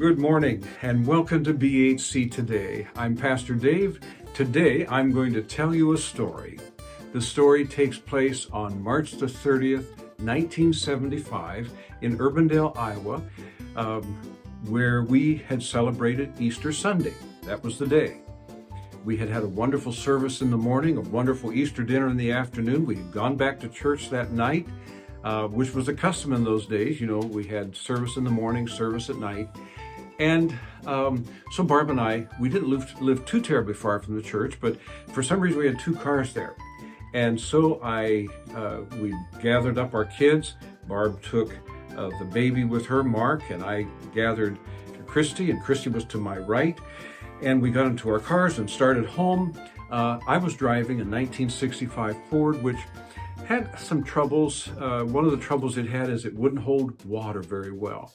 Good morning and welcome to BHC Today. I'm Pastor Dave. Today I'm going to tell you a story. The story takes place on March the 30th, 1975 in Urbandale, Iowa, where we had celebrated Easter Sunday. That was the day. We had had a wonderful service in the morning, a wonderful Easter dinner in the afternoon. We had gone back to church that night, which was a custom in those days. You know, we had service in the morning, service at night. And so Barb and I, we didn't live too terribly far from the church, but for some reason we had two cars there. And so we gathered up our kids. Barb took the baby with her, Mark, and I gathered Christy, and Christy was to my right. And we got into our cars and started home. I was driving a 1965 Ford, which had some troubles. One of the troubles it had is it wouldn't hold water very well.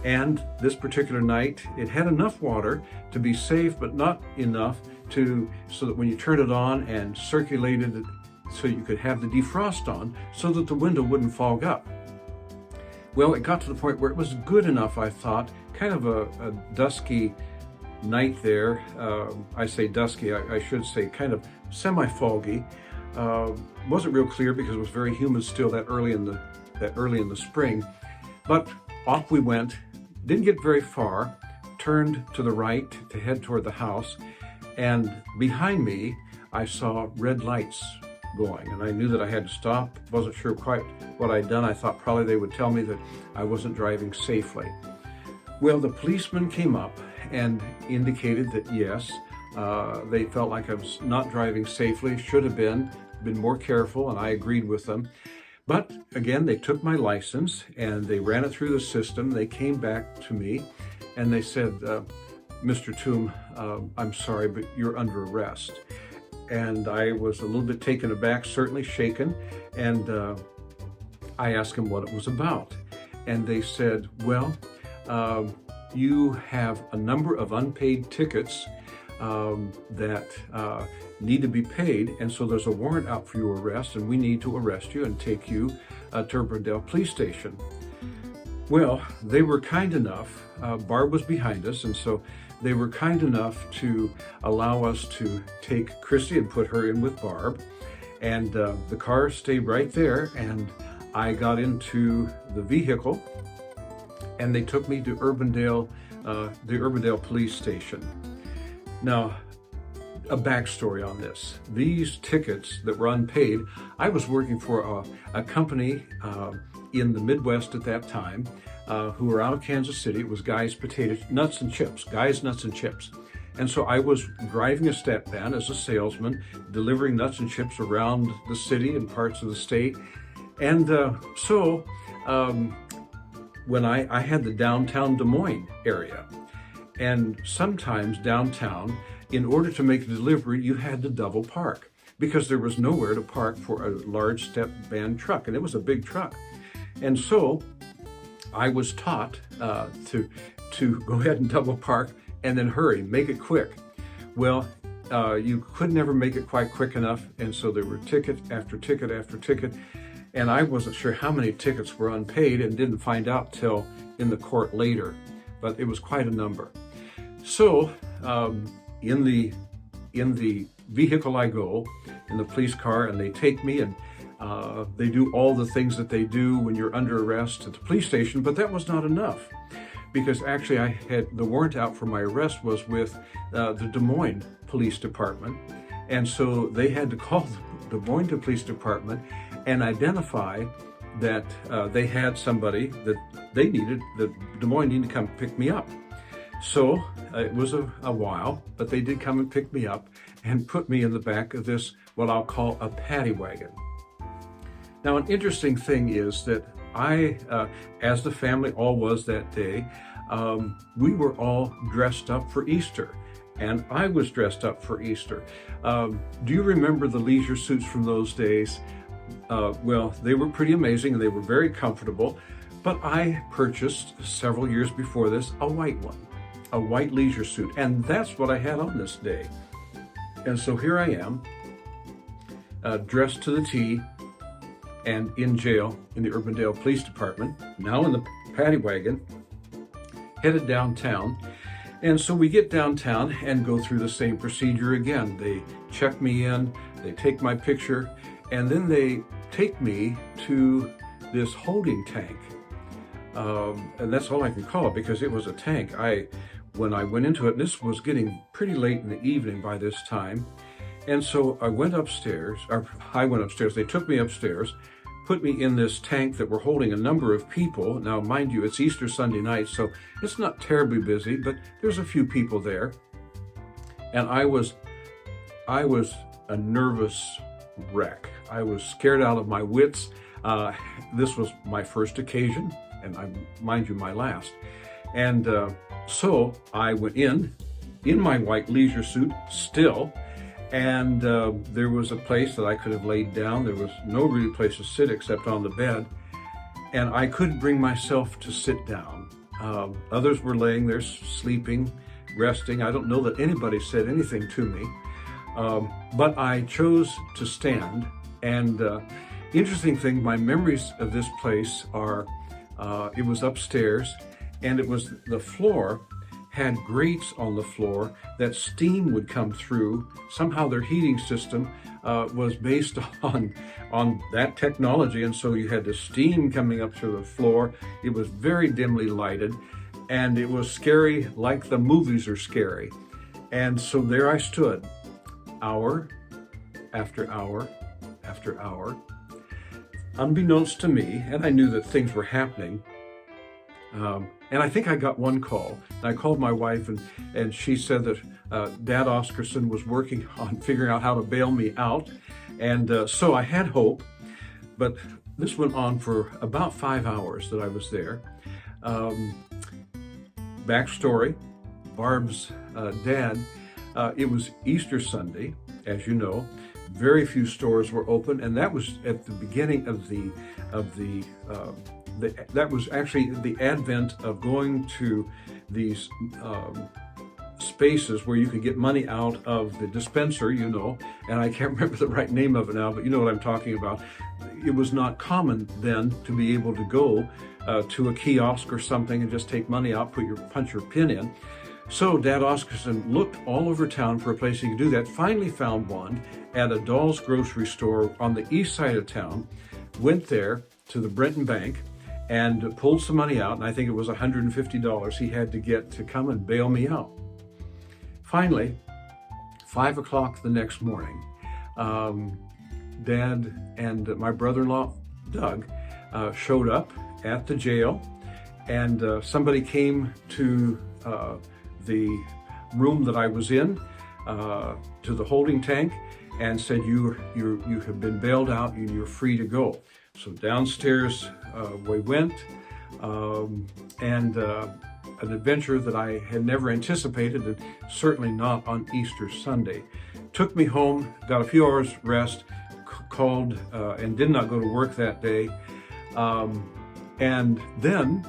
And this particular night, it had enough water to be safe, but not enough so that when you turned it on and circulated it, so you could have the defrost on, so that the window wouldn't fog up. Well, it got to the point where it was good enough, I thought, kind of a dusky night there. I say dusky, I should say kind of semi-foggy. Wasn't real clear because it was very humid still that early in the spring. But off we went, didn't get very far, turned to the right to head toward the house, and behind me I saw red lights going, and I knew that I had to stop. Wasn't sure quite what I'd done. I thought probably they would tell me that I wasn't driving safely. Well, the policeman came up and indicated that yes, they felt like I was not driving safely, should have been more careful, and I agreed with them. But again, they took my license and they ran it through the system. They came back to me and they said, Mr. Toom, I'm sorry, but you're under arrest. And I was a little bit taken aback, certainly shaken. And I asked them what it was about. And they said, well, you have a number of unpaid tickets that need to be paid, and so there's a warrant out for your arrest, and we need to arrest you and take you to Urbandale Police Station. Well, they were kind enough, Barb was behind us, and so they were kind enough to allow us to take Christy and put her in with Barb, and the car stayed right there, and I got into the vehicle, and they took me to the Urbandale Police Station. Now, a backstory on this. These tickets that were unpaid, I was working for a company in the Midwest at that time who were out of Kansas City. It was Guy's Nuts and Chips. And so I was driving a step van as a salesman, delivering nuts and chips around the city and parts of the state. And when I had the downtown Des Moines area, and sometimes downtown, in order to make a delivery, you had to double park because there was nowhere to park for a large step van truck, and it was a big truck. And so I was taught to go ahead and double park and then hurry, make it quick. Well, you could never make it quite quick enough, and so there were ticket after ticket after ticket, and I wasn't sure how many tickets were unpaid and didn't find out till in the court later, but it was quite a number. So in the vehicle I go, in the police car, and they take me, and they do all the things that they do when you're under arrest at the police station, but that was not enough, because actually I had the warrant out for my arrest was with the Des Moines Police Department, and so they had to call the Des Moines Police Department and identify that they had somebody that they needed, that Des Moines needed to come pick me up. So it was a while, but they did come and pick me up and put me in the back of this, what I'll call a paddy wagon. Now, an interesting thing is that I, as the family all was that day, we were all dressed up for Easter, and I was dressed up for Easter. Do you remember the leisure suits from those days? Well, they were pretty amazing, and they were very comfortable, but I purchased several years before this a white one. A white leisure suit, and that's what I had on this day. And so here I am, dressed to the T, and in jail in the Urbandale Police Department, now in the paddy wagon, headed downtown. And so we get downtown and go through the same procedure again. They check me in, they take my picture, and then they take me to this holding tank. And that's all I can call it because it was a tank. When I went into it, this was getting pretty late in the evening by this time. And so I went upstairs, they took me upstairs, put me in this tank that were holding a number of people. Now, mind you, it's Easter Sunday night, so it's not terribly busy, but there's a few people there. And I was a nervous wreck. I was scared out of my wits. This was my first occasion, and mind you, my last. And so I went in my white leisure suit still, and there was a place that I could have laid down. There was no real place to sit except on the bed, and I couldn't bring myself to sit down. Others were laying there sleeping, resting. I don't know that anybody said anything to me, but I chose to stand. And interesting thing, my memories of this place are, it was upstairs, and the floor had grates on the floor that steam would come through. Somehow their heating system was based on that technology, and so you had the steam coming up through the floor. It was very dimly lighted, and it was scary like the movies are scary. And so there I stood, hour after hour after hour, unbeknownst to me, and I knew that things were happening. And I think I got one call. And I called my wife, and she said that Dad Oscarson was working on figuring out how to bail me out. And so I had hope, but this went on for about 5 hours that I was there. Backstory, Barb's dad, it was Easter Sunday, as you know. Very few stores were open, and that was at the beginning of that was actually the advent of going to these spaces where you could get money out of the dispenser, you know, and I can't remember the right name of it now, but you know what I'm talking about. It was not common then to be able to go to a kiosk or something and just take money out, punch your pin in. So Dad Oscarson looked all over town for a place he could do that, finally found one at a Doll's grocery store on the east side of town, went there to the Brenton Bank and pulled some money out, and I think it was $150 he had to get to come and bail me out. Finally, 5 o'clock the next morning, Dad and my brother-in-law, Doug, showed up at the jail, and somebody came to the room that I was in, to the holding tank, and said, you have been bailed out and you're free to go. So downstairs we went, and an adventure that I had never anticipated, and certainly not on Easter Sunday. Took me home, got a few hours rest, called and did not go to work that day. And then,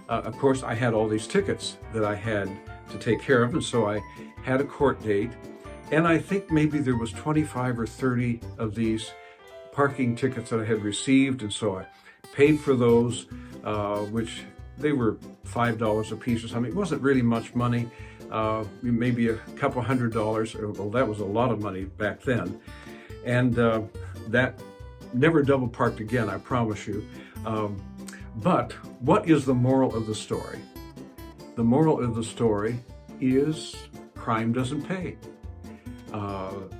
of course, I had all these tickets that I had to take care of, and so I had a court date. And I think maybe there was 25 or 30 of these parking tickets that I had received, and so I paid for those, which they were $5 a piece or something. It wasn't really much money, maybe a couple $100. Well, that was a lot of money back then. And that never double parked again, I promise you. But what is the moral of the story? The moral of the story is crime doesn't pay.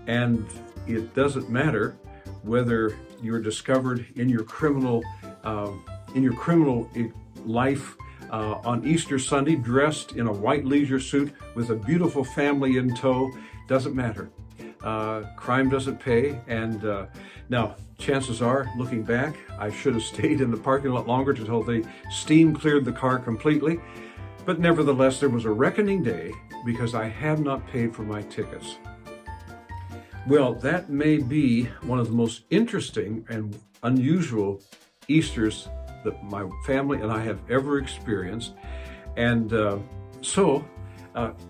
And it doesn't matter whether you're discovered in your criminal life on Easter Sunday, dressed in a white leisure suit with a beautiful family in tow. Doesn't matter. Crime doesn't pay. And now, chances are, looking back, I should have stayed in the parking lot longer until the steam cleared the car completely. But nevertheless, there was a reckoning day because I had not paid for my tickets. Well, that may be one of the most interesting and unusual Easters that my family and I have ever experienced. And so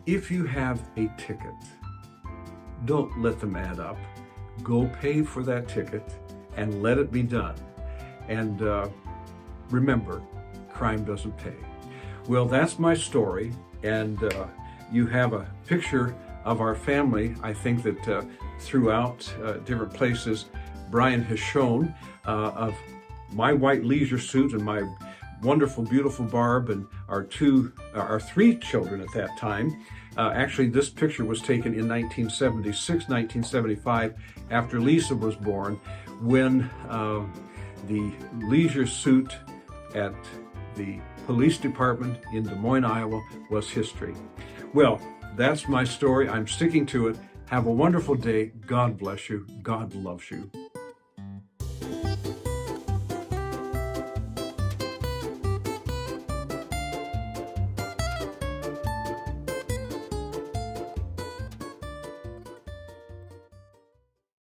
if you have a ticket, don't let them add up. Go pay for that ticket and let it be done. And remember, crime doesn't pay. Well, that's my story, and you have a picture of our family. I think that throughout different places, Brian has shown of my white leisure suit and my wonderful, beautiful Barb and our three children at that time. Actually, this picture was taken in 1976, 1975, after Lisa was born, when the leisure suit at the police department in Des Moines, Iowa was history. Well, that's my story. I'm sticking to it. Have a wonderful day. God bless you. God loves you.